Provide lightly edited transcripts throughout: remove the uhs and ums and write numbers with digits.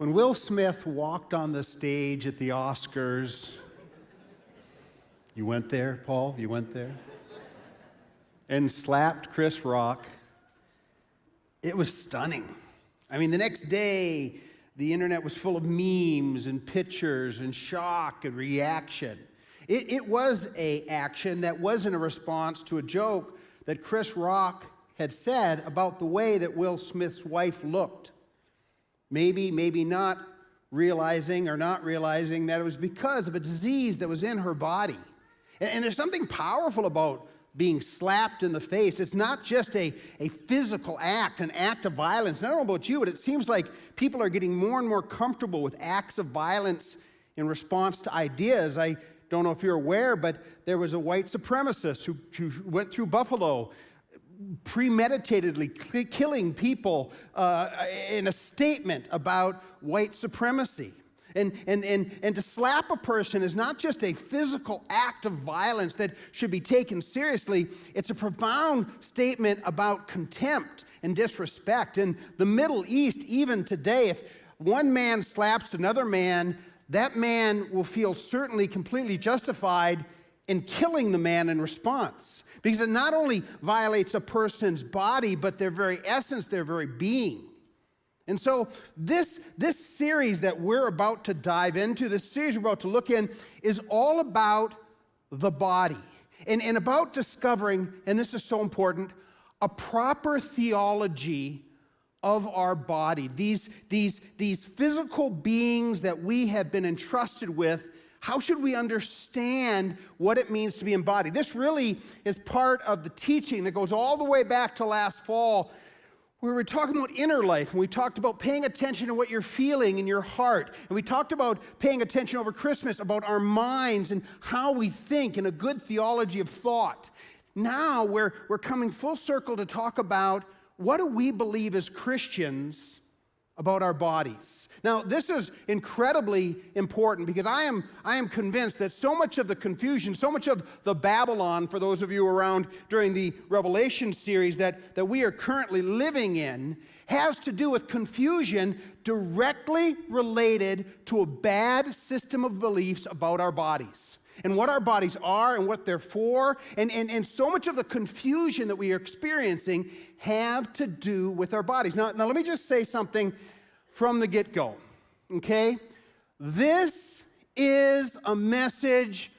When Will Smith walked on the stage at the Oscars, you went there, Paul? You went there? And slapped Chris Rock. It was stunning. I mean, the next day, the internet was full of memes and pictures and shock and reaction. It was an action that wasn't a response to a joke that Chris Rock had said about the way that Will Smith's wife looked. Maybe not realizing that it was because of a disease that was in her body. And there's something powerful about being slapped in the face. It's not just a physical act, an act of violence. And I don't know about you, but it seems like people are getting more and more comfortable with acts of violence in response to ideas. I don't know if you're aware, but there was a white supremacist who went through Buffalo, premeditatedly killing people in a statement about white supremacy. And to slap a person is not just a physical act of violence that should be taken seriously. It's a profound statement about contempt and disrespect. In the Middle East, even today, if one man slaps another man, that man will feel certainly completely justified in killing the man in response. Because it not only violates a person's body, but their very essence, their very being. And so this series that we're about to dive into, this series we're about to look in, is all about the body. And about discovering, and this is so important, a proper theology of our body. These physical beings that we have been entrusted with, how should we understand what it means to be embodied? This really is part of the teaching that goes all the way back to last fall, where we're talking about inner life, and we talked about paying attention to what you're feeling in your heart. And we talked about paying attention over Christmas about our minds and how we think and a good theology of thought. Now we're coming full circle to talk about what do we believe as Christians about our bodies. Now, this is incredibly important because I am convinced that so much of the confusion, so much of the Babylon, for those of you around during the Revelation series that we are currently living in, has to do with confusion directly related to a bad system of beliefs about our bodies and what our bodies are and what they're for. And so much of the confusion that we are experiencing have to do with our bodies. Now let me just say something from the get-go, okay? This is a message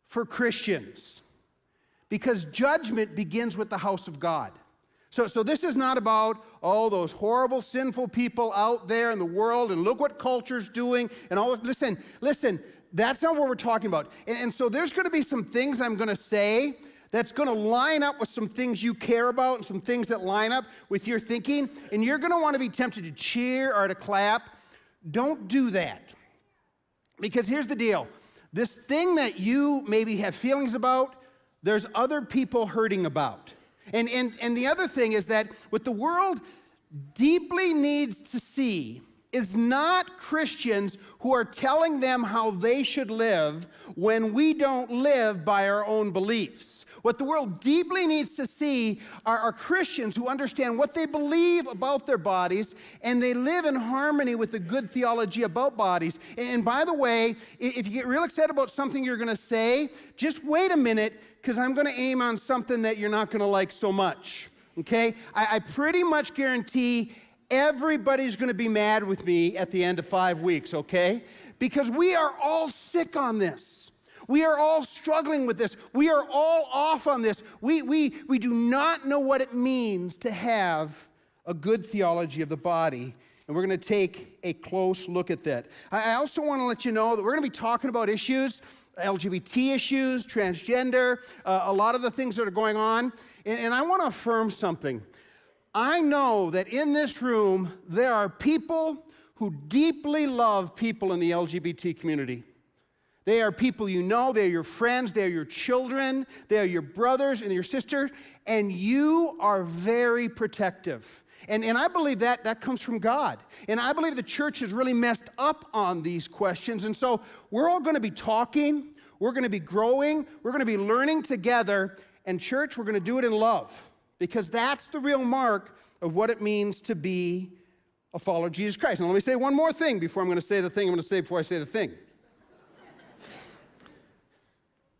for Christians because judgment begins with the house of God. So this is not about, those horrible, sinful people out there in the world and look what culture's doing and all. Listen, that's not what we're talking about. And so there's going to be some things I'm going to say that's going to line up with some things you care about and some things that line up with your thinking, and you're going to want to be tempted to cheer or to clap. Don't do that. Because here's the deal. This thing that you maybe have feelings about, there's other people hurting about. And the other thing is that what the world deeply needs to see is not Christians who are telling them how they should live when we don't live by our own beliefs. What the world deeply needs to see are Christians who understand what they believe about their bodies, and they live in harmony with a good theology about bodies. And by the way, if you get real excited about something you're going to say, just wait a minute, because I'm going to aim on something that you're not going to like so much, okay? I pretty much guarantee everybody's going to be mad with me at the end of 5 weeks, okay? Because we are all sick on this. We are all struggling with this. We are all off on this. We do not know what it means to have a good theology of the body, and we're going to take a close look at that. I also want to let you know that we're going to be talking about issues, LGBT issues, transgender, a lot of the things that are going on, and I want to affirm something. I know that in this room, there are people who deeply love people in the LGBT community. They are people you know, they are your friends, they are your children, they are your brothers and your sisters, and you are very protective. And I believe that comes from God. And I believe the church has really messed up on these questions. And so we're all going to be talking, we're going to be growing, we're going to be learning together, and church, we're going to do it in love. Because that's the real mark of what it means to be a follower of Jesus Christ. Now let me say one more thing before I'm going to say the thing I'm going to say before I say the thing.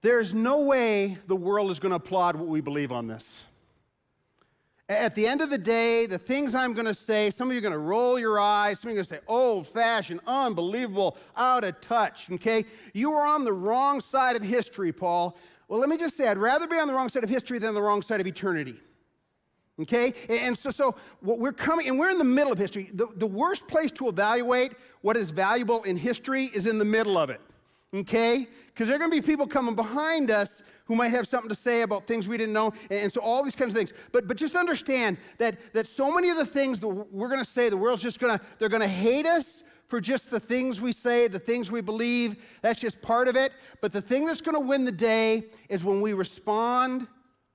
There's no way the world is going to applaud what we believe on this. At the end of the day, the things I'm going to say, some of you are going to roll your eyes, some of you are going to say, old-fashioned, unbelievable, out of touch, okay? You are on the wrong side of history, Paul. Well, let me just say, I'd rather be on the wrong side of history than on the wrong side of eternity, okay? And so what we're coming, and we're in the middle of history. The worst place to evaluate what is valuable in history is in the middle of it, okay? Because there are going to be people coming behind us who might have something to say about things we didn't know, and so all these kinds of things. But just understand that so many of the things that we're going to say, the world's just they're going to hate us for just the things we say, the things we believe. That's just part of it. But the thing that's going to win the day is when we respond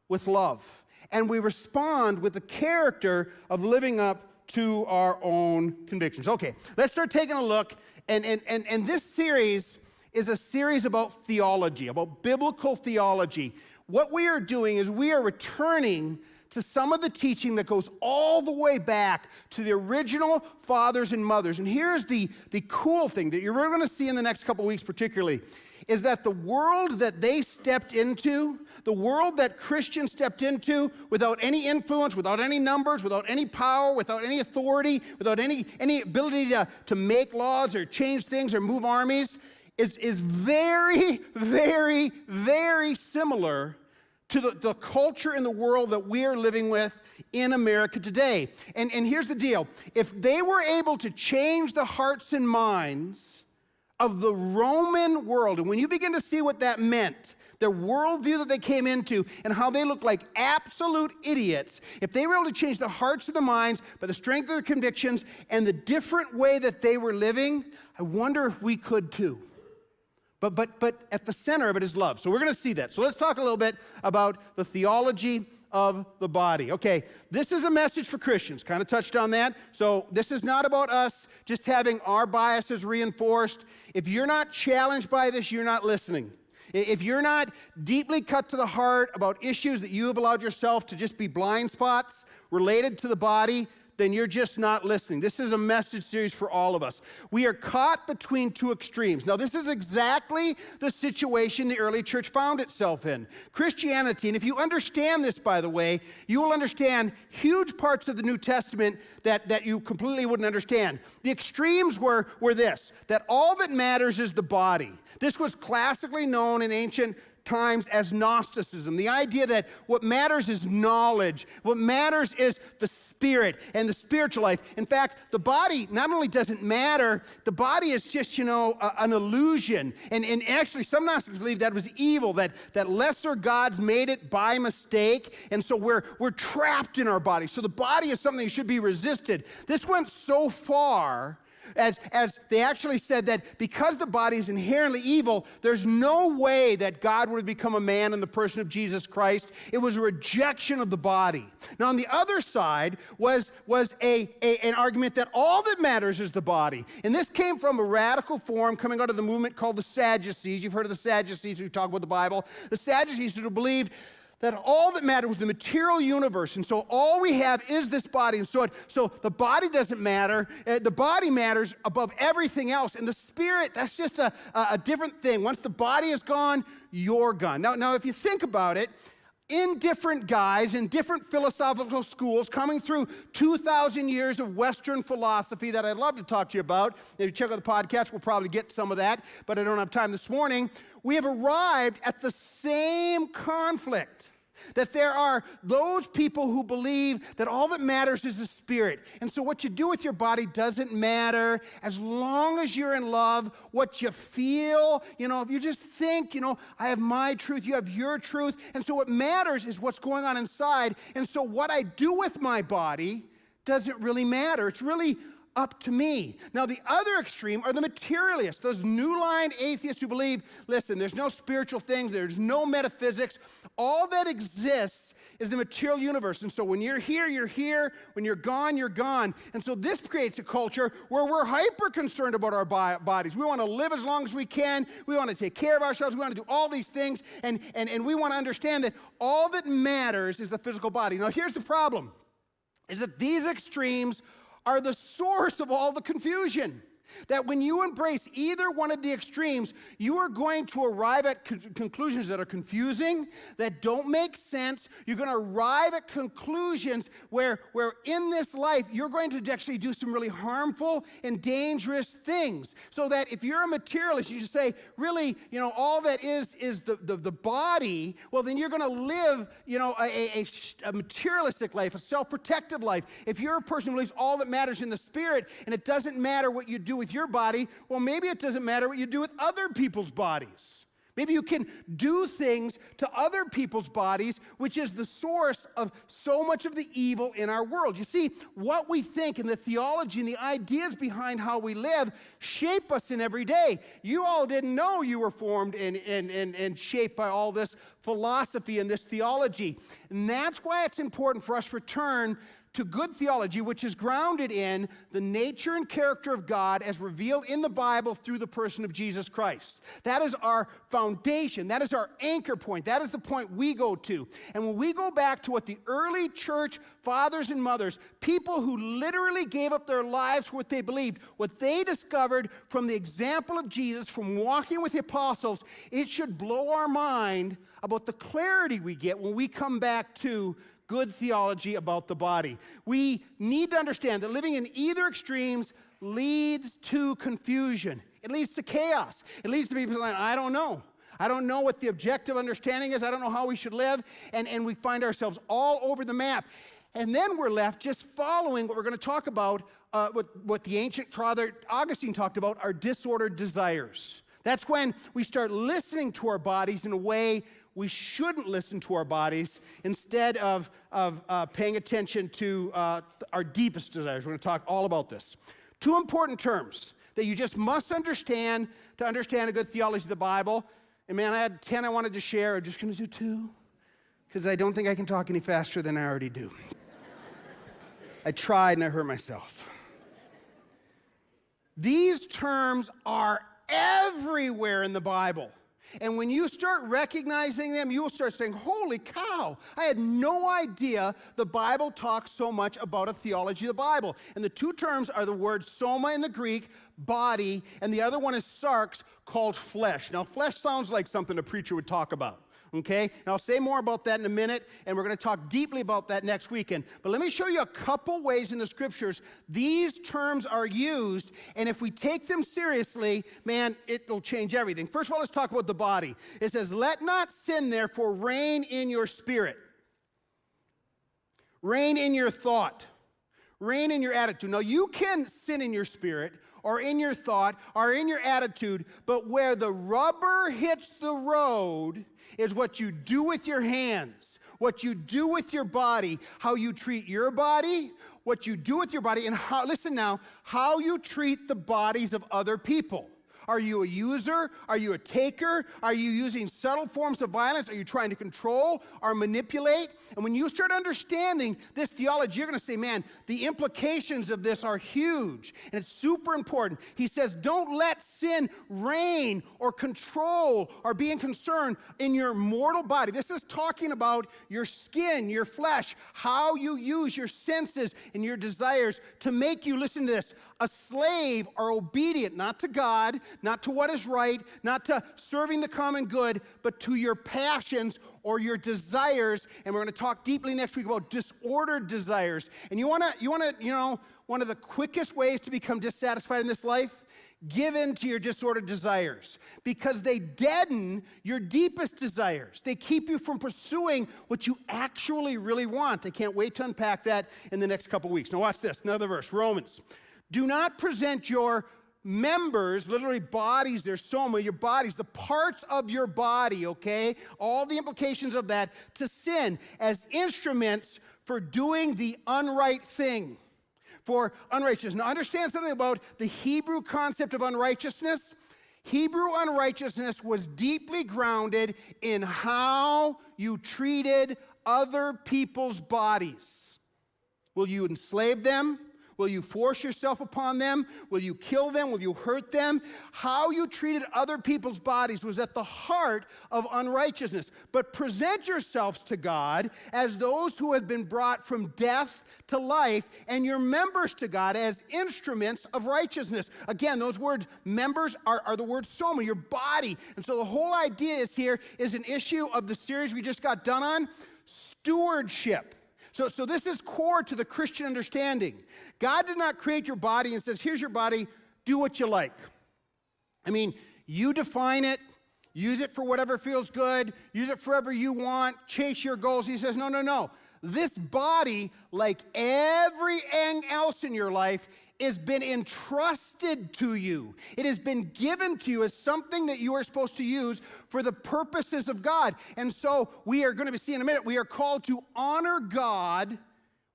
with love, and we respond with the character of living up to our own convictions. Okay, let's start taking a look, and this series is a series about theology, about biblical theology. What we are doing is we are returning to some of the teaching that goes all the way back to the original fathers and mothers. And here's the cool thing that you're really going to see in the next couple weeks particularly, is that the world that they stepped into, the world that Christians stepped into without any influence, without any numbers, without any power, without any authority, without any ability to make laws or change things or move armies, is very, very, very similar to the culture in the world that we are living with in America today. And here's the deal. If they were able to change the hearts and minds of the Roman world, and when you begin to see what that meant, their worldview that they came into and how they looked like absolute idiots, if they were able to change the hearts and the minds by the strength of their convictions and the different way that they were living, I wonder if we could too. But at the center of it is love. So we're going to see that. So let's talk a little bit about the theology of the body. Okay, this is a message for Christians. Kind of touched on that. So this is not about us just having our biases reinforced. If you're not challenged by this, you're not listening. If you're not deeply cut to the heart about issues that you have allowed yourself to just be blind spots related to the body, then you're just not listening. This is a message series for all of us. We are caught between two extremes. Now, this is exactly the situation the early church found itself in. Christianity, and if you understand this, by the way, you will understand huge parts of the New Testament that you completely wouldn't understand. The extremes were this, that all that matters is the body. This was classically known in ancient times as Gnosticism, the idea that what matters is knowledge, what matters is the spirit and the spiritual life. In fact, the body not only doesn't matter, the body is just, an illusion. And actually, some Gnostics believe that was evil, that lesser gods made it by mistake, and so we're trapped in our body. So the body is something that should be resisted. This went so far as they actually said that because the body is inherently evil, there's no way that God would have become a man in the person of Jesus Christ. It was a rejection of the body. Now, on the other side was an argument that all that matters is the body. And this came from a radical form coming out of the movement called the Sadducees. You've heard of the Sadducees when you talk about the Bible. The Sadducees who believed that all that mattered was the material universe, and so all we have is this body, and so the body doesn't matter. The body matters above everything else, and the spirit, that's just a different thing. Once the body is gone, you're gone. Now, if you think about it, in different guys, in different philosophical schools, coming through 2,000 years of Western philosophy that I'd love to talk to you about. If you check out the podcast, we'll probably get some of that, but I don't have time this morning. We have arrived at the same conflict, that there are those people who believe that all that matters is the spirit. And so what you do with your body doesn't matter as long as you're in love. What you feel, if you just think, I have my truth, you have your truth. And so what matters is what's going on inside. And so what I do with my body doesn't really matter. It's really up to me. Now, the other extreme are the materialists, those new line atheists who believe, listen, there's no spiritual things, there's no metaphysics. All that exists is the material universe. And so when you're here, you're here. When you're gone, you're gone. And so this creates a culture where we're hyper concerned about our bodies. We want to live as long as we can. We want to take care of ourselves. We want to do all these things. And we want to understand that all that matters is the physical body. Now, here's the problem, is that these extremes are the source of all the confusion. That when you embrace either one of the extremes, you are going to arrive at conclusions that are confusing, that don't make sense. You're going to arrive at conclusions where in this life, you're going to actually do some really harmful and dangerous things. So that if you're a materialist, you just say, really, all that is the body, well, then you're going to live, a materialistic life, a self-protective life. If you're a person who believes all that matters in the spirit, and it doesn't matter what you do with your body, well, maybe it doesn't matter what you do with other people's bodies. Maybe you can do things to other people's bodies, which is the source of so much of the evil in our world. You see, what we think and the theology and the ideas behind how we live shape us in every day. You all didn't know you were formed and shaped by all this philosophy and this theology. And that's why it's important for us to return to good theology, which is grounded in the nature and character of God as revealed in the Bible through the person of Jesus Christ. That is our foundation. That is our anchor point. That is the point we go to. And when we go back to what the early church fathers and mothers, people who literally gave up their lives for what they believed, what they discovered from the example of Jesus, from walking with the apostles, it should blow our mind about the clarity we get when we come back to good theology about the body. We need to understand that living in either extremes leads to confusion. It leads to chaos. It leads to people saying, I don't know. I don't know what the objective understanding is. I don't know how we should live. And we find ourselves all over the map. And then we're left just following what we're going to talk about, what the ancient father Augustine talked about, our disordered desires. That's when we start listening to our bodies in a way we shouldn't listen to our bodies instead of paying attention to our deepest desires. We're going to talk all about this. Two important terms that you just must understand to understand a good theology of the Bible. And man, I had 10 I wanted to share. I'm just going to do 2 because I don't think I can talk any faster than I already do. I tried and I hurt myself. These terms are everywhere in the Bible. And when you start recognizing them, you'll start saying, holy cow, I had no idea the Bible talks so much about a theology of the Bible. And the 2 terms are the word soma in the Greek, body, and the other one is sarx, called flesh. Now, flesh sounds like something a preacher would talk about. Okay? And I'll say more about that in a minute, and we're going to talk deeply about that next weekend. But let me show you a couple ways in the scriptures these terms are used, and if we take them seriously, man, it'll change everything. First of all, let's talk about the body. It says, let not sin, therefore, reign in your spirit. Reign in your thought. Reign in your attitude. Now, you can sin in your spirit, or in your thought, or in your attitude, but where the rubber hits the road is what you do with your hands, what you do with your body, how you treat your body, what you do with your body, and how, listen now, how you treat the bodies of other people. Are you a user? Are you a taker? Are you using subtle forms of violence? Are you trying to control or manipulate? And when you start understanding this theology, you're going to say, man, the implications of this are huge. And it's super important. He says, don't let sin reign or control or be in concern in your mortal body. This is talking about your skin, your flesh, how you use your senses and your desires to make you, listen to this, a slave or obedient, not to God, not to what is right, not to serving the common good, but to your passions or your desires. And we're going to talk deeply next week about disordered desires. And you want to, one of the quickest ways to become dissatisfied in this life? Give in to your disordered desires, because they deaden your deepest desires. They keep you from pursuing what you actually really want. I can't wait to unpack that in the next couple weeks. Now watch this, another verse, Romans. Do not present your members, literally bodies, their soma, your bodies, the parts of your body, okay, all the implications of that, to sin as instruments for doing the unright thing, for unrighteousness. Now understand something about the Hebrew concept of unrighteousness. Hebrew unrighteousness was deeply grounded in how you treated other people's bodies. Will you enslave them? Will you force yourself upon them? Will you kill them? Will you hurt them? How you treated other people's bodies was at the heart of unrighteousness. But present yourselves to God as those who have been brought from death to life, and your members to God as instruments of righteousness. Again, those words, members, are the word soma, your body. And so the whole idea is an issue of the series we just got done on, stewardship. So this is core to the Christian understanding. God did not create your body and says, here's your body, do what you like. I mean, you define it, use it for whatever feels good, use it forever you want, chase your goals. He says, no. This body, like everything else in your life, has been entrusted to you. It has been given to you as something that you are supposed to use for the purposes of God. And so we are going to see in a minute, we are called to honor God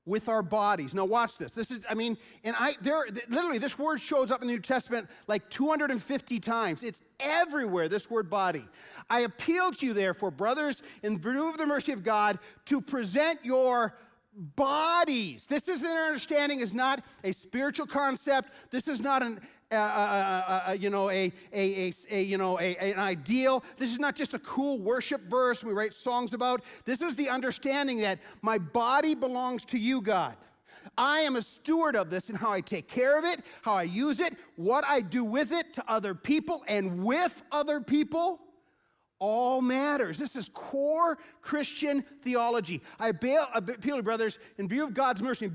with our bodies. Now watch this. Literally this word shows up in the New Testament like 250 times. It's everywhere, this word body. I appeal to you therefore, brothers, in view of the mercy of God, to present your bodies. This is an understanding, is not a spiritual concept. This is not an ideal. This is not just a cool worship verse we write songs about. This is the understanding that my body belongs to you, God. I am a steward of this in how I take care of it, how I use it, what I do with it to other people and with other people. All matters. This is core Christian theology. I appeal to you, brothers, in view of God's mercy.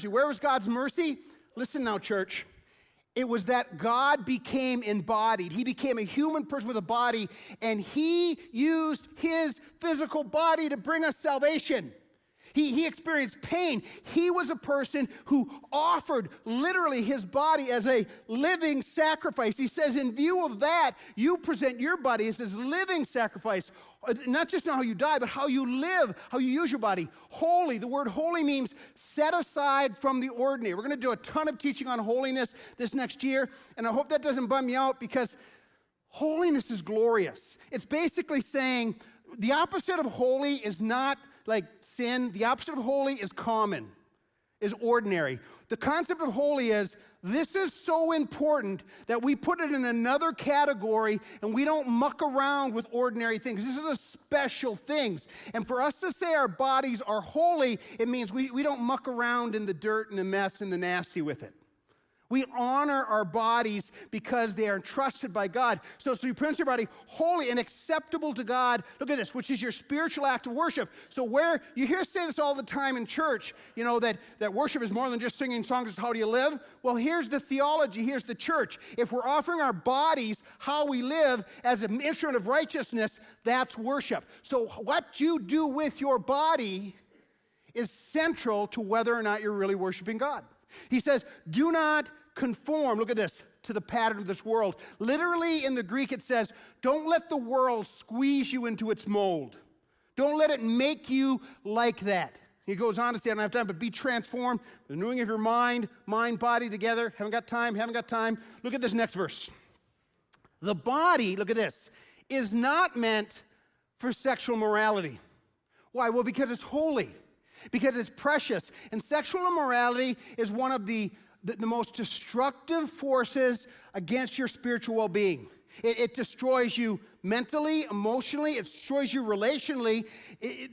Where was God's mercy? Listen now, church. It was that God became embodied. He became a human person with a body, and he used his physical body to bring us salvation. He experienced pain. He was a person who offered literally his body as a living sacrifice. He says, in view of that, you present your body as this living sacrifice. Not just how you die, but how you live, how you use your body. Holy. The word holy means set aside from the ordinary. We're going to do a ton of teaching on holiness this next year, and I hope that doesn't bum you out because holiness is glorious. It's basically saying the opposite of holy is not like sin. The opposite of holy is common, is ordinary. The concept of holy is this is so important that we put it in another category and we don't muck around with ordinary things. This is a special things. And for us to say our bodies are holy, it means we don't muck around in the dirt and the mess and the nasty with it. We honor our bodies because they are entrusted by God. So you present your body holy and acceptable to God. Look at this, which is your spiritual act of worship. So where you hear say this all the time in church, that worship is more than just singing songs, it's how do you live? Well, here's the theology, here's the church. If we're offering our bodies how we live as an instrument of righteousness, that's worship. So what you do with your body is central to whether or not you're really worshiping God. He says, do not conform, look at this, to the pattern of this world. Literally in the Greek it says, don't let the world squeeze you into its mold. Don't let it make you like that. He goes on to say, I don't have time, but be transformed, the renewing of your mind, body together. Haven't got time. Look at this next verse. The body, look at this, is not meant for sexual morality. Why? Well, because it's holy. Because it's precious. And sexual immorality is one of the most destructive forces against your spiritual well-being. It destroys you mentally, emotionally. It destroys you relationally.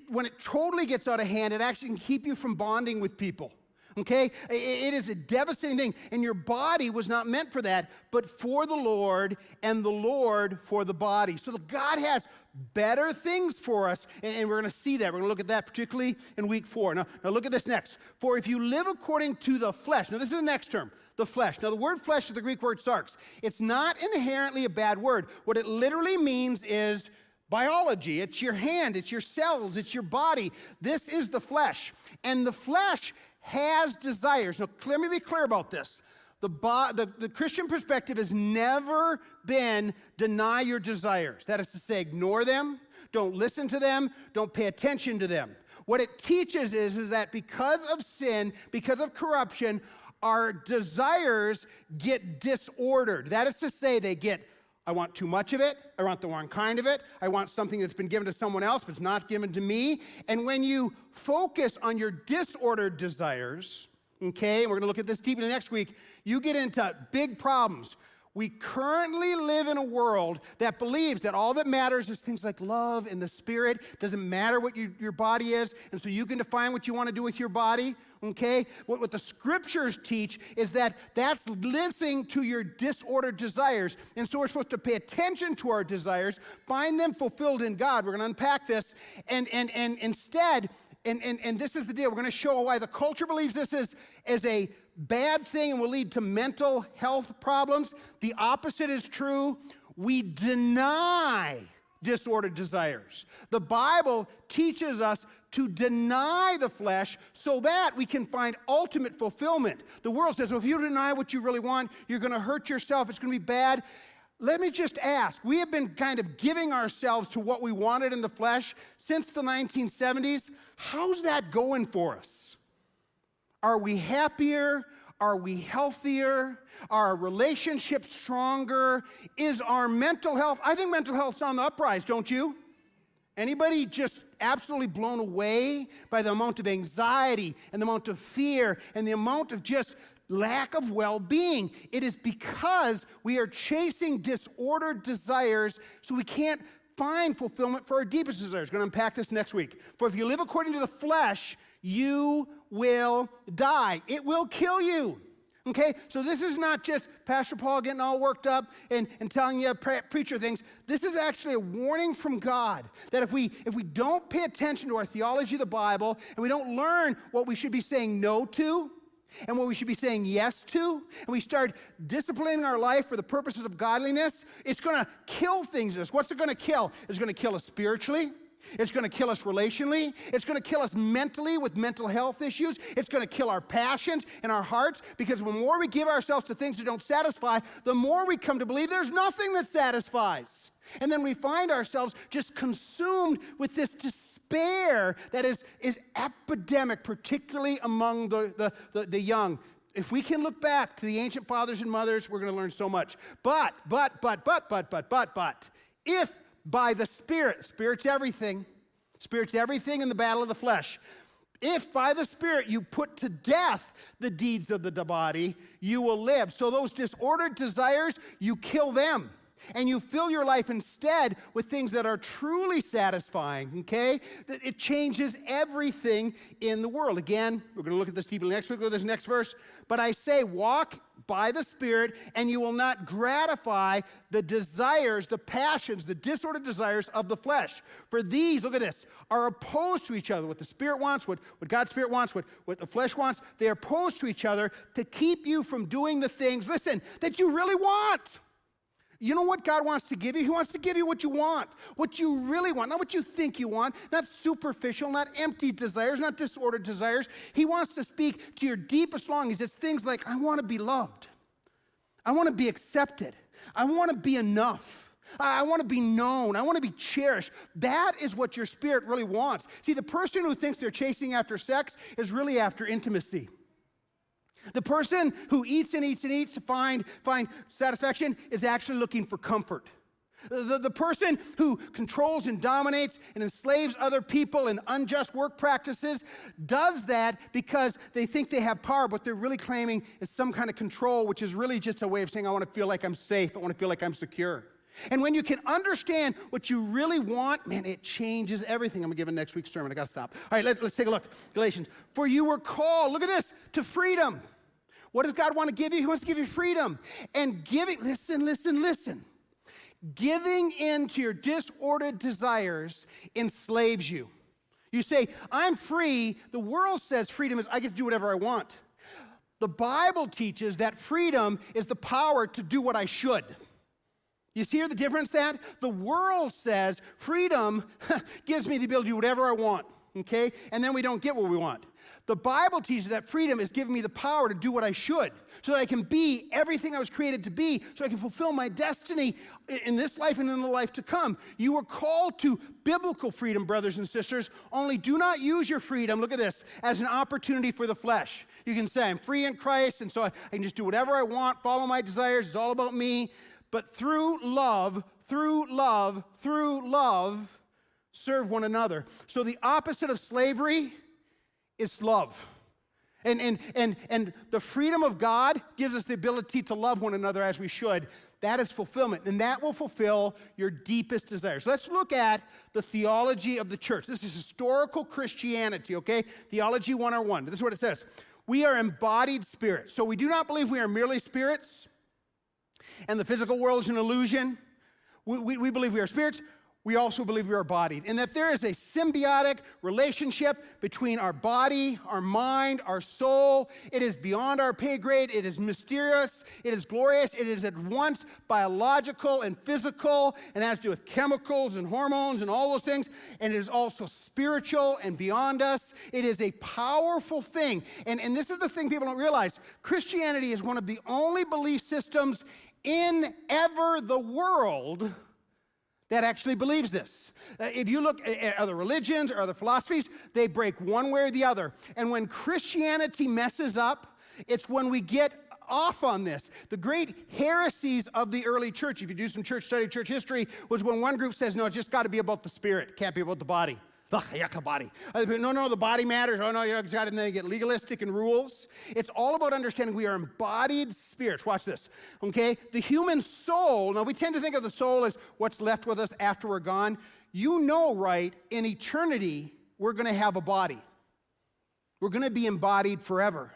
When it totally gets out of hand, it actually can keep you from bonding with people. Okay? It is a devastating thing. And your body was not meant for that, but for the Lord, and the Lord for the body. So God has better things for us, and we're going to see that. We're going to look at that particularly in week 4. Now look at this next. For if you live according to the flesh. Now this is the next term, the flesh. Now the word flesh is the Greek word sarx. It's not inherently a bad word. What it literally means is biology. It's your hand, it's your cells, it's your body. This is the flesh. And the flesh has desires. Now let me be clear about this. The Christian perspective has never been deny your desires. That is to say, ignore them, don't listen to them, don't pay attention to them. What it teaches is that because of sin, because of corruption, our desires get disordered. That is to say, they get, I want too much of it, I want the wrong kind of it, I want something that's been given to someone else but it's not given to me. And when you focus on your disordered desires, okay, and we're going to look at this deeply next week, you get into big problems. We currently live in a world that believes that all that matters is things like love and the spirit. Doesn't matter what your body is, and so you can define what you want to do with your body, okay? What the scriptures teach is that that's listening to your disordered desires, and so we're supposed to pay attention to our desires, find them fulfilled in God. We're going to unpack this, and instead, and this is the deal, we're going to show why the culture believes this is a bad thing and will lead to mental health problems. The opposite is true. We deny disordered desires. The Bible teaches us to deny the flesh so that we can find ultimate fulfillment. The world says, well, if you deny what you really want, you're going to hurt yourself. It's going to be bad. Let me just ask, we have been kind of giving ourselves to what we wanted in the flesh since the 1970s. How's that going for us? Are we happier? Are we healthier? Are our relationships stronger? Is our mental health? I think mental health's on the uprise, don't you? Anybody just absolutely blown away by the amount of anxiety and the amount of fear and the amount of just lack of well-being? It is because we are chasing disordered desires, so we can't find fulfillment for our deepest desires. We're going to unpack this next week. For if you live according to the flesh, you will die. It will kill you. Okay? So this is not just Pastor Paul getting all worked up and telling you preacher things. This is actually a warning from God that if we don't pay attention to our theology of the Bible and we don't learn what we should be saying no to and what we should be saying yes to, and we start disciplining our life for the purposes of godliness, it's going to kill things in us. What's it going to kill? It's going to kill us spiritually. It's going to kill us relationally. It's going to kill us mentally with mental health issues. It's going to kill our passions and our hearts, because the more we give ourselves to things that don't satisfy, the more we come to believe there's nothing that satisfies. And then we find ourselves just consumed with this despair that is epidemic, particularly among the young. If we can look back to the ancient fathers and mothers, we're going to learn so much. But, if by the Spirit's everything in the battle of the flesh. If by the Spirit you put to death the deeds of the body, you will live. So those disordered desires, you kill them. And you fill your life instead with things that are truly satisfying, okay? It changes everything in the world. Again, we're going to look at this deeply next week. Look at this next verse. But I say, walk by the Spirit, and you will not gratify the desires, the passions, the disordered desires of the flesh. For these, look at this, are opposed to each other. What the Spirit wants, what God's Spirit wants, what the flesh wants, they are opposed to each other to keep you from doing the things, listen, that you really want. You know what God wants to give you? He wants to give you what you want, what you really want, not what you think you want, not superficial, not empty desires, not disordered desires. He wants to speak to your deepest longings. It's things like, I want to be loved. I want to be accepted. I want to be enough. I want to be known. I want to be cherished. That is what your spirit really wants. See, the person who thinks they're chasing after sex is really after intimacy. The person who eats and eats and eats to find satisfaction is actually looking for comfort. The person who controls and dominates and enslaves other people in unjust work practices does that because they think they have power. What they're really claiming is some kind of control, which is really just a way of saying, I want to feel like I'm safe. I want to feel like I'm secure. And when you can understand what you really want, man, it changes everything. I'm going to give it next week's sermon. I got to stop. All right, let's take a look. Galatians. For you were called, look at this, to freedom. What does God want to give you? He wants to give you freedom. And giving, listen. Giving in to your disordered desires enslaves you. You say, I'm free. The world says freedom is I get to do whatever I want. The Bible teaches that freedom is the power to do what I should. You see the difference that? The world says freedom gives me the ability to do whatever I want, okay? And then we don't get what we want. The Bible teaches that freedom is giving me the power to do what I should, so that I can be everything I was created to be, so I can fulfill my destiny in this life and in the life to come. You were called to biblical freedom, brothers and sisters, only do not use your freedom, look at this, as an opportunity for the flesh. You can say, I'm free in Christ, and so I can just do whatever I want, follow my desires, it's all about me. But through love, serve one another. So the opposite of slavery is love. And the freedom of God gives us the ability to love one another as we should. That is fulfillment, and that will fulfill your deepest desires. Let's look at the theology of the church. This is historical Christianity, okay? Theology 101. This is what it says. We are embodied spirits. So we do not believe we are merely spirits, and the physical world is an illusion. We believe we are spirits. We also believe we are embodied, and that there is a symbiotic relationship between our body, our mind, our soul. It is beyond our pay grade. It is mysterious. It is glorious. It is at once biological and physical, and has to do with chemicals and hormones and all those things, and it is also spiritual and beyond us. It is a powerful thing, and this is the thing people don't realize. Christianity is one of the only belief systems in ever the world that actually believes this. If you look at other religions or other philosophies, they break one way or the other. And when Christianity messes up, it's when we get off on this. The great heresies of the early church, if you do some church study, church history, was when one group says, no, it's just got to be about the spirit. Can't be about the body. Body. No, the body matters. Oh, no, you got to, and then they get legalistic and rules. It's all about understanding we are embodied spirits. Watch this, okay? The human soul, now we tend to think of the soul as what's left with us after we're gone. You know, right, in eternity, we're going to have a body. We're going to be embodied forever.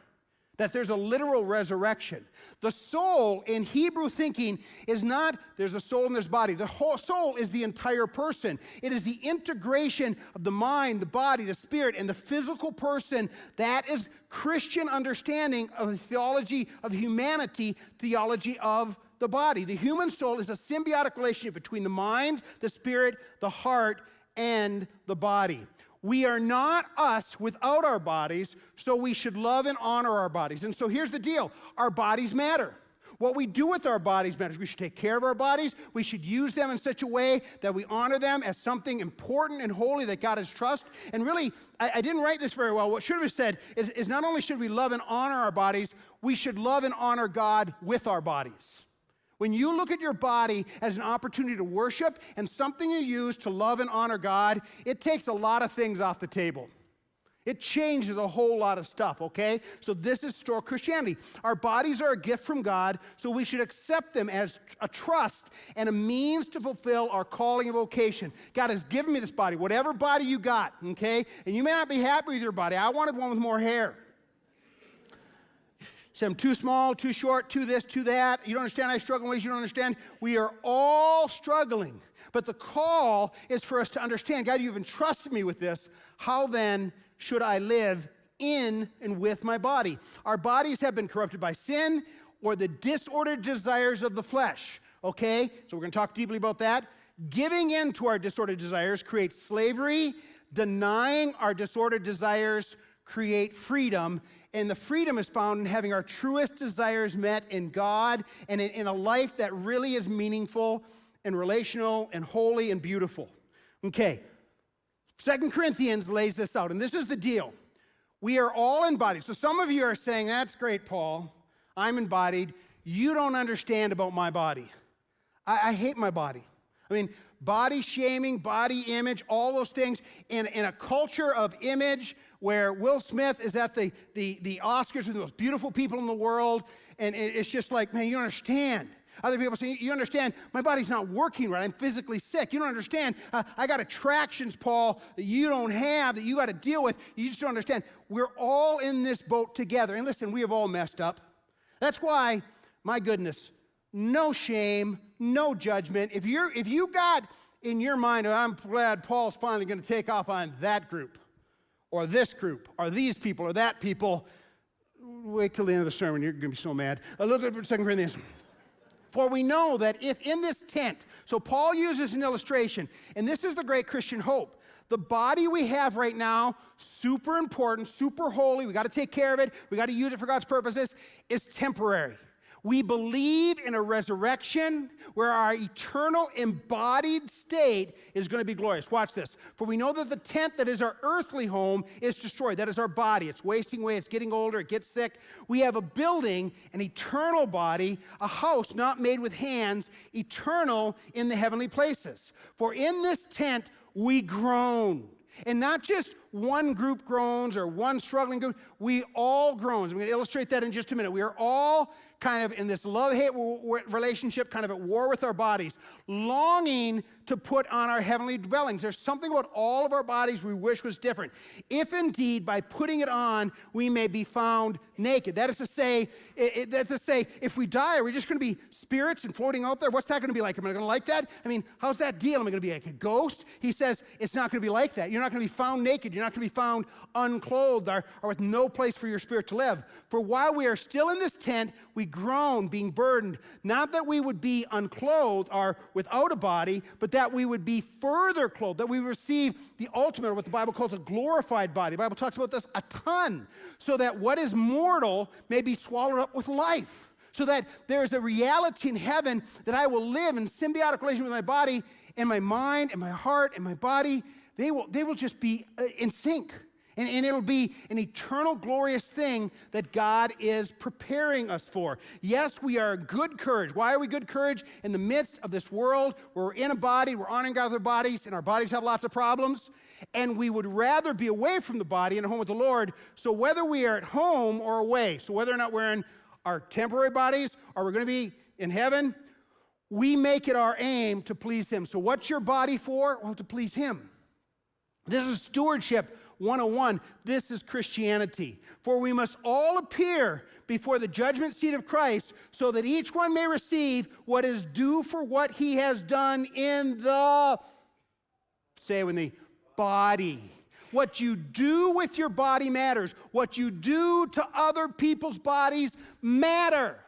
That there's a literal resurrection. The soul in Hebrew thinking is not there's a soul and there's body. The whole soul is the entire person. It is the integration of the mind, the body, the spirit, and the physical person. That is Christian understanding of the theology of humanity, theology of the body. The human soul is a symbiotic relationship between the mind, the spirit, the heart, and the body. We are not us without our bodies, so we should love and honor our bodies. And so here's the deal. Our bodies matter. What we do with our bodies matters. We should take care of our bodies. We should use them in such a way that we honor them as something important and holy that God has trust. And really, I didn't write this very well. What should have said is not only should we love and honor our bodies, we should love and honor God with our bodies. When you look at your body as an opportunity to worship and something you use to love and honor God, it takes a lot of things off the table. It changes a whole lot of stuff, okay? So this is historical Christianity. Our bodies are a gift from God, so we should accept them as a trust and a means to fulfill our calling and vocation. God has given me this body, whatever body you got, okay? And you may not be happy with your body. I wanted one with more hair. Say I'm too small, too short, too this, too that. You don't understand, I struggle in ways you don't understand. We are all struggling. But the call is for us to understand, God, you've entrusted me with this. How then should I live in and with my body? Our bodies have been corrupted by sin or the disordered desires of the flesh. Okay? So we're going to talk deeply about that. Giving in to our disordered desires creates slavery. Denying our disordered desires create freedom. And the freedom is found in having our truest desires met in God and in a life that really is meaningful and relational and holy and beautiful. Okay, 2 Corinthians lays this out, and this is the deal. We are all embodied. So some of you are saying, that's great, Paul. I'm embodied. You don't understand about my body. I hate my body. I mean, body shaming, body image, all those things in a culture of image where Will Smith is at the Oscars with the most beautiful people in the world, and it's just like, man, you don't understand. Other people say, you understand, my body's not working right. I'm physically sick. You don't understand. I got attractions, Paul, that you don't have, that you got to deal with. You just don't understand. We're all in this boat together. And listen, we have all messed up. That's why, my goodness, no shame, no judgment. If you got in your mind, oh, I'm glad Paul's finally going to take off on that group, or this group, or these people, or that people, wait till the end of the sermon. You're going to be so mad. Look at 2 Corinthians. For we know that if in this tent, so Paul uses an illustration, and this is the great Christian hope. The body we have right now, super important, super holy, we got to take care of it, we got to use it for God's purposes, is temporary. We believe in a resurrection where our eternal embodied state is going to be glorious. Watch this. For we know that the tent that is our earthly home is destroyed. That is our body. It's wasting away. It's getting older. It gets sick. We have a building, an eternal body, a house not made with hands, eternal in the heavenly places. For in this tent we groan. And not just one group groans or one struggling group. We all groan. I'm going to illustrate that in just a minute. We are all kind of in this love-hate relationship, kind of at war with our bodies, longing to put on our heavenly dwellings. There's something about all of our bodies we wish was different. If indeed by putting it on, we may be found naked. That is to say, if we die, are we just going to be spirits and floating out there? What's that going to be like? Am I going to like that? I mean, how's that deal? Am I going to be like a ghost? He says it's not going to be like that. You're not going to be found naked. You're not going to be found unclothed or with no place for your spirit to live. For while we are still in this tent, we groan, being burdened, not that we would be unclothed or without a body, but that we would be further clothed, that we receive the ultimate, or what the Bible calls a glorified body. The Bible talks about this a ton, so that what is mortal may be swallowed up with life, so that there is a reality in heaven that I will live in symbiotic relation with my body, and my mind, and my heart, and my body. They will just be in sync. And it'll be an eternal, glorious thing that God is preparing us for. Yes, we are good courage. Why are we good courage? In the midst of this world where we're in a body, we're honoring God with our bodies, and our bodies have lots of problems, and we would rather be away from the body and at home with the Lord. So whether we are at home or away, so whether or not we're in our temporary bodies or we're going to be in heaven, we make it our aim to please him. So what's your body for? Well, to please him. This is stewardship 101. This is Christianity. For we must all appear before the judgment seat of Christ, so that each one may receive what is due for what he has done in the, say it with me, body. What you do with your body matters. What you do to other people's bodies matter.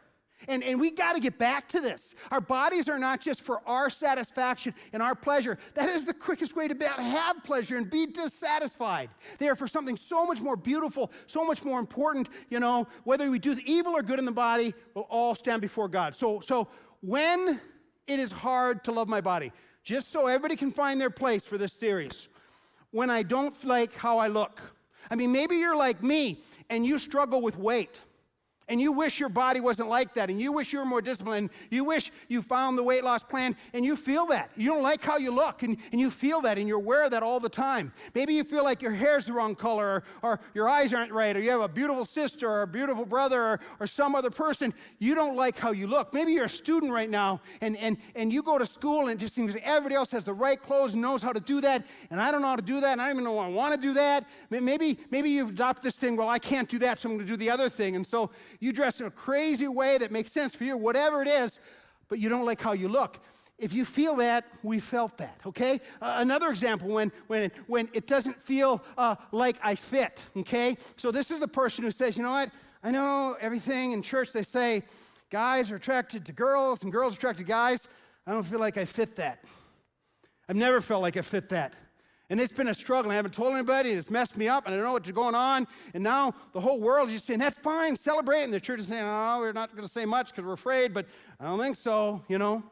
And we got to get back to this. Our bodies are not just for our satisfaction and our pleasure. That is the quickest way to have pleasure and be dissatisfied. They are for something so much more beautiful, so much more important. You know, whether we do evil or good in the body, we'll all stand before God. So when it is hard to love my body, just so everybody can find their place for this series, when I don't like how I look. I mean, maybe you're like me and you struggle with weight. And you wish your body wasn't like that, and you wish you were more disciplined, you wish you found the weight loss plan, and you feel that. You don't like how you look, and you feel that, and you're aware of that all the time. Maybe you feel like your hair's the wrong color, or your eyes aren't right, or you have a beautiful sister, or a beautiful brother, or some other person. You don't like how you look. Maybe you're a student right now, and you go to school, and it just seems like everybody else has the right clothes and knows how to do that, and I don't know how to do that, and I don't even know I want to do that. Maybe you've adopted this thing, well, I can't do that, so I'm going to do the other thing, and so you dress in a crazy way that makes sense for you, whatever it is, but you don't like how you look. If you feel that, we felt that, okay? Another example, when it doesn't feel like I fit, okay? So this is the person who says, you know what? I know everything in church, they say guys are attracted to girls and girls are attracted to guys. I don't feel like I fit that. I've never felt like I fit that. And it's been a struggle. I haven't told anybody, and it's messed me up, and I don't know what's going on. And now the whole world is just saying, that's fine, celebrate. And the church is saying, oh, we're not going to say much because we're afraid, but I don't think so, you know.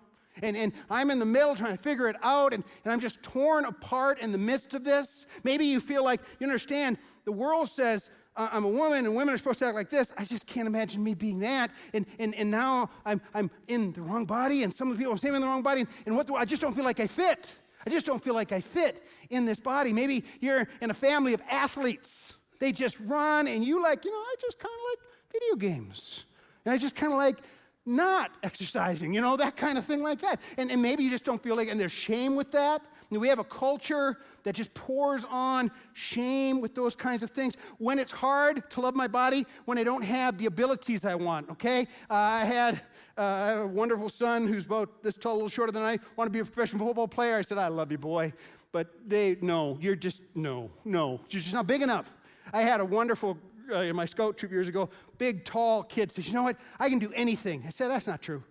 And I'm in the middle trying to figure it out, and I'm just torn apart in the midst of this. Maybe you feel like, you understand, the world says, I'm a woman, and women are supposed to act like this. I just can't imagine me being that. And now I'm in the wrong body, and some of the people are saying I'm in the wrong body, and I just don't feel like I fit. I just don't feel like I fit in this body. Maybe you're in a family of athletes. They just run, and you like, I just kind of like video games. And I just kind of like not exercising, that kind of thing like that. And maybe you just don't feel like, and there's shame with that. We have a culture that just pours on shame with those kinds of things. When it's hard to love my body, when I don't have the abilities I want, okay? I have a wonderful son who's about this tall, a little shorter than I want to be a professional football player. I said, I love you, boy. But you're just not big enough. I had a wonderful, in my scout troop years ago, big, tall kid says, you know what, I can do anything. I said, that's not true.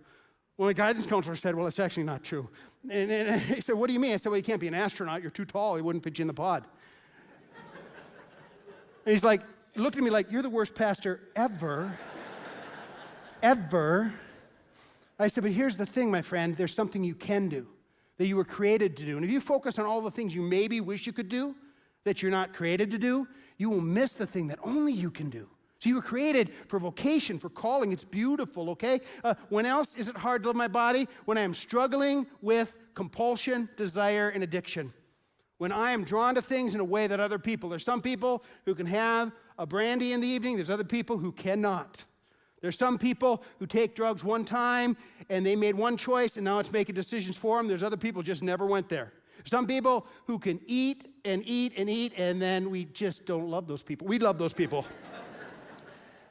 Well, my guidance counselor said, well, it's actually not true. And he said, what do you mean? I said, well, you can't be an astronaut. You're too tall. He wouldn't fit you in the pod. And he's like, looked at me like, you're the worst pastor ever. Ever. I said, but here's the thing, my friend. There's something you can do that you were created to do. And if you focus on all the things you maybe wish you could do that you're not created to do, you will miss the thing that only you can do. So you were created for vocation, for calling. It's beautiful, okay? When else is it hard to love my body? When I am struggling with compulsion, desire, and addiction. when I am drawn to things in a way that other people, there's some people who can have a brandy in the evening, there's other people who cannot. There's some people who take drugs one time and they made one choice and now it's making decisions for them. There's other people who just never went there. Some people who can eat and eat and eat, and then we just don't love those people. We love those people.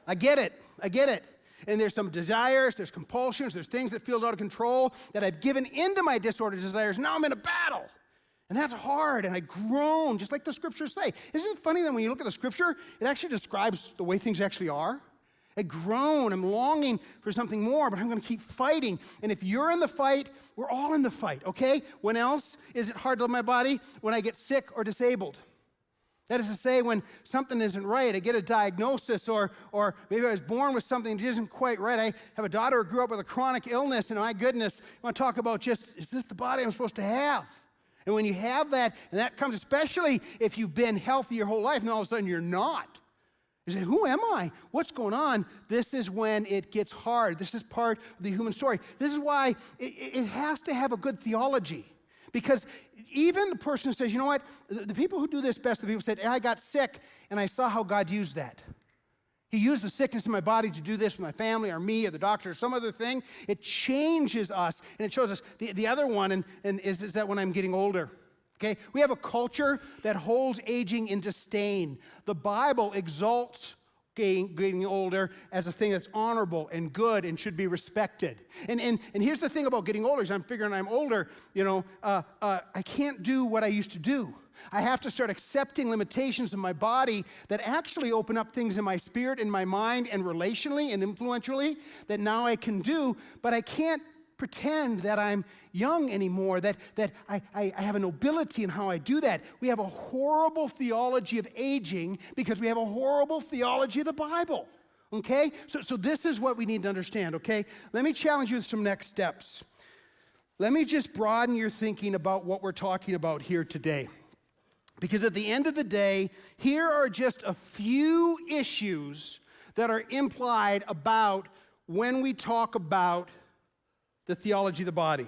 I get it. And there's some desires, there's compulsions, there's things that feel out of control that I've given into my disordered desires. Now I'm in a battle. And that's hard, and I groan, just like the scriptures say. Isn't it funny that when you look at the scripture, it actually describes the way things actually are? I groan, I'm longing for something more, but I'm going to keep fighting. And if you're in the fight, we're all in the fight, okay? When else is it hard to love my body? When I get sick or disabled. That is to say, when something isn't right, I get a diagnosis, or maybe I was born with something that isn't quite right. I have a daughter who grew up with a chronic illness, and my goodness, I want to talk about just, is this the body I'm supposed to have? And when you have that, and that comes especially if you've been healthy your whole life, and all of a sudden you're not. You say, who am I? What's going on? This is when it gets hard. This is part of the human story. This is why it has to have a good theology. Because even the person who says, you know what, the people who do this best, the people who said, I got sick, and I saw how God used that. He used the sickness in my body to do this with my family or me or the doctor or some other thing. It changes us, and it shows us. The other one is that when I'm getting older, okay? We have a culture that holds aging in disdain. The Bible exalts getting older as a thing that's honorable and good and should be respected. And here's the thing about getting older is I'm figuring I'm older, I can't do what I used to do. I have to start accepting limitations in my body that actually open up things in my spirit, in my mind, and relationally and influentially that now I can do, but I can't pretend that I'm young anymore, that I have a nobility in how I do that. We have a horrible theology of aging because we have a horrible theology of the Bible, okay? So this is what we need to understand, okay? Let me challenge you with some next steps. Let me just broaden your thinking about what we're talking about here today. Because at the end of the day, here are just a few issues that are implied about when we talk about the theology of the body.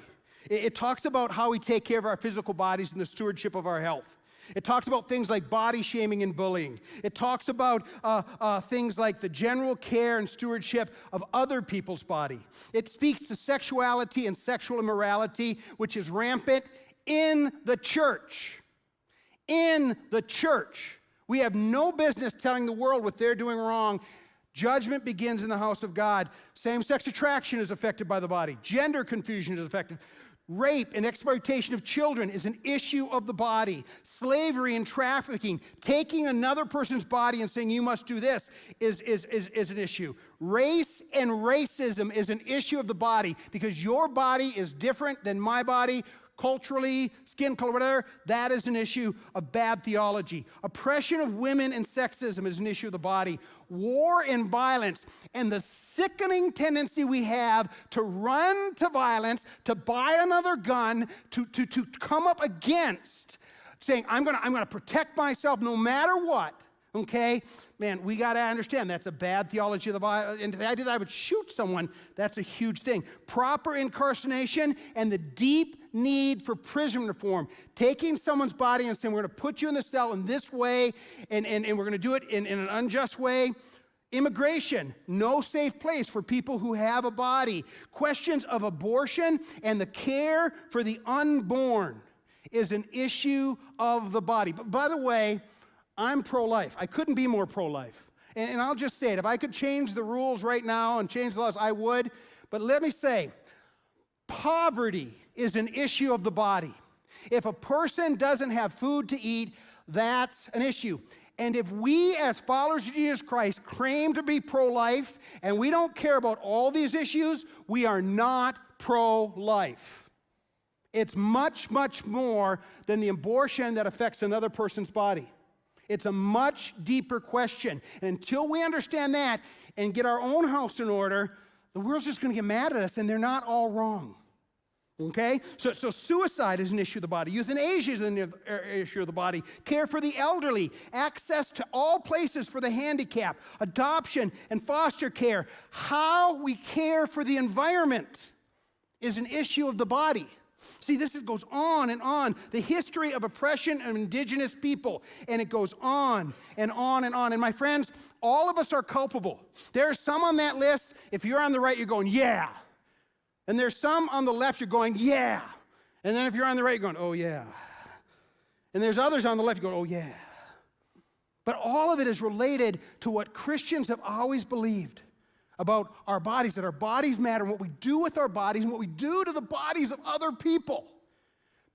It talks about how we take care of our physical bodies and the stewardship of our health. It talks about things like body shaming and bullying. It talks about things like the general care and stewardship of other people's body. It speaks to sexuality and sexual immorality, which is rampant in the church. In the church. We have no business telling the world what they're doing wrong. Judgment begins in the house of God. Same-sex attraction is affected by the body. Gender confusion is affected. Rape and exploitation of children is an issue of the body. Slavery and trafficking, taking another person's body and saying you must do this is an issue. Race and racism is an issue of the body because your body is different than my body. Culturally, skin color, whatever, that is an issue of bad theology. Oppression of women and sexism is an issue of the body. War and violence, and the sickening tendency we have to run to violence, to buy another gun, to come up against, saying, I'm gonna protect myself no matter what. Okay? Man, we got to understand that's a bad theology of the Bible. And the idea that I would shoot someone, that's a huge thing. Proper incarceration and the deep need for prison reform. Taking someone's body and saying, we're going to put you in the cell in this way, and we're going to do it in an unjust way. Immigration, no safe place for people who have a body. Questions of abortion and the care for the unborn is an issue of the body. But by the way, I'm pro-life. I couldn't be more pro-life. And I'll just say it. If I could change the rules right now and change the laws, I would. But let me say, poverty is an issue of the body. If a person doesn't have food to eat, that's an issue. And if we as followers of Jesus Christ claim to be pro-life and we don't care about all these issues, we are not pro-life. It's much, much more than the abortion that affects another person's body. It's a much deeper question. And until we understand that and get our own house in order, the world's just going to get mad at us, and they're not all wrong. Okay? So suicide is an issue of the body. Euthanasia is an issue of the body. Care for the elderly. Access to all places for the handicapped. Adoption and foster care. How we care for the environment is an issue of the body. See, goes on and on. The history of oppression of indigenous people, and it goes on and on and on. And my friends, all of us are culpable. There are some on that list, if you're on the right, you're going, yeah. And there's some on the left, you're going, yeah. And then if you're on the right, you're going, oh, yeah. And there's others on the left, you go, oh, yeah. But all of it is related to what Christians have always believed about our bodies, that our bodies matter, and what we do with our bodies and what we do to the bodies of other people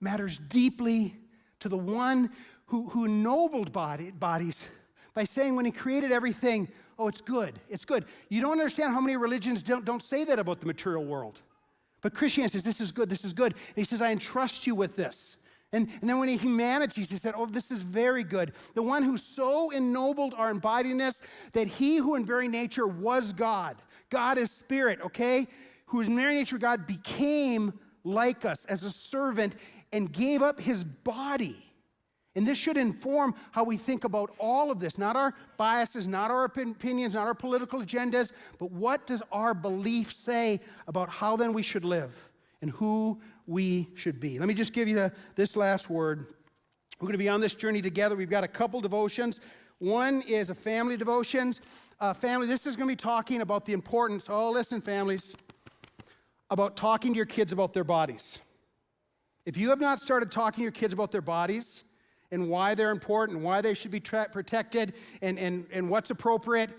matters deeply to the one who ennobled bodies by saying when he created everything, oh, it's good, it's good. You don't understand how many religions don't say that about the material world. But Christianity says, this is good, this is good. And he says, I entrust you with this. And then when humanities, he said, oh, this is very good. The one who so ennobled our embodiedness that he who in very nature was God, God is spirit, okay? Who in very nature God became like us as a servant and gave up his body. And this should inform how we think about all of this, not our biases, not our opinions, not our political agendas, but what does our belief say about how then we should live and who we should be. Let me just give you this last word. We're going to be on this journey together. We've got a couple devotions. One is a family devotions. Family, this is going to be talking about the importance, oh, listen, families, about talking to your kids about their bodies. If you have not started talking to your kids about their bodies and why they're important, why they should be protected, and what's appropriate,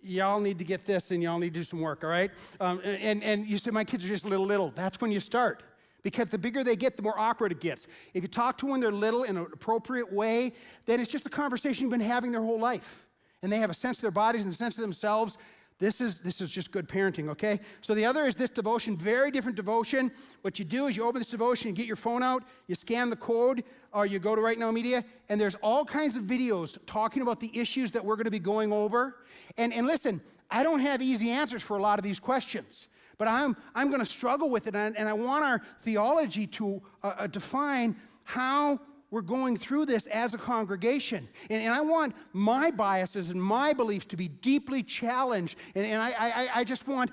y'all need to get this and y'all need to do some work, all right? And you say, my kids are just little. That's when you start. Because the bigger they get, the more awkward it gets. If you talk to them when they're little in an appropriate way, then it's just a conversation you've been having their whole life. And they have a sense of their bodies and a sense of themselves. This is just good parenting, okay? So the other is this devotion, very different devotion. What you do is you open this devotion, you get your phone out, you scan the code, or you go to Right Now Media, and there's all kinds of videos talking about the issues that we're going to be going over. And listen, I don't have easy answers for a lot of these questions. But I'm going to struggle with it, and I want our theology to define how we're going through this as a congregation. And I want my biases and my beliefs to be deeply challenged. And I just want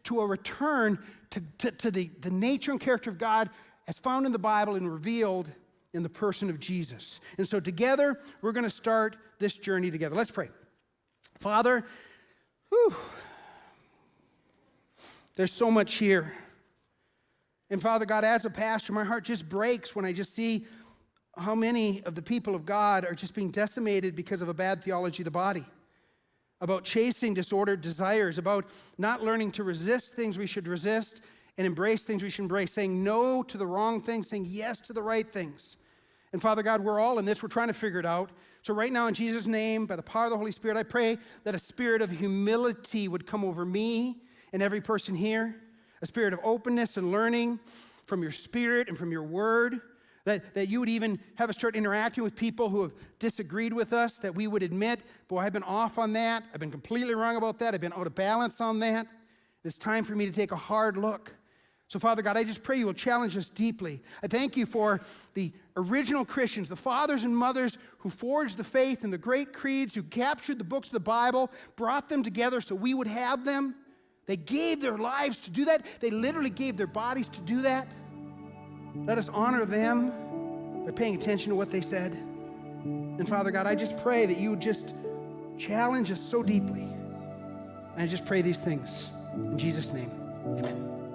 to a return to the nature and character of God as found in the Bible and revealed in the person of Jesus. And so together, we're going to start this journey together. Let's pray. Father, there's so much here. And Father God, as a pastor, my heart just breaks when I just see how many of the people of God are just being decimated because of a bad theology of the body, about chasing disordered desires, about not learning to resist things we should resist and embrace things we should embrace, saying no to the wrong things, saying yes to the right things. And Father God, we're all in this. We're trying to figure it out. So right now, in Jesus' name, by the power of the Holy Spirit, I pray that a spirit of humility would come over me and every person here, a spirit of openness and learning from your spirit and from your word, that you would even have us start interacting with people who have disagreed with us, that we would admit, boy, I've been off on that, I've been completely wrong about that, I've been out of balance on that. It's time for me to take a hard look. So Father God, I just pray you will challenge us deeply. I thank you for the original Christians, the fathers and mothers who forged the faith and the great creeds, who captured the books of the Bible, brought them together so we would have them. They gave their lives to do that. They literally gave their bodies to do that. Let us honor them by paying attention to what they said. And Father God, I just pray that you would just challenge us so deeply. And I just pray these things in Jesus' name. Amen.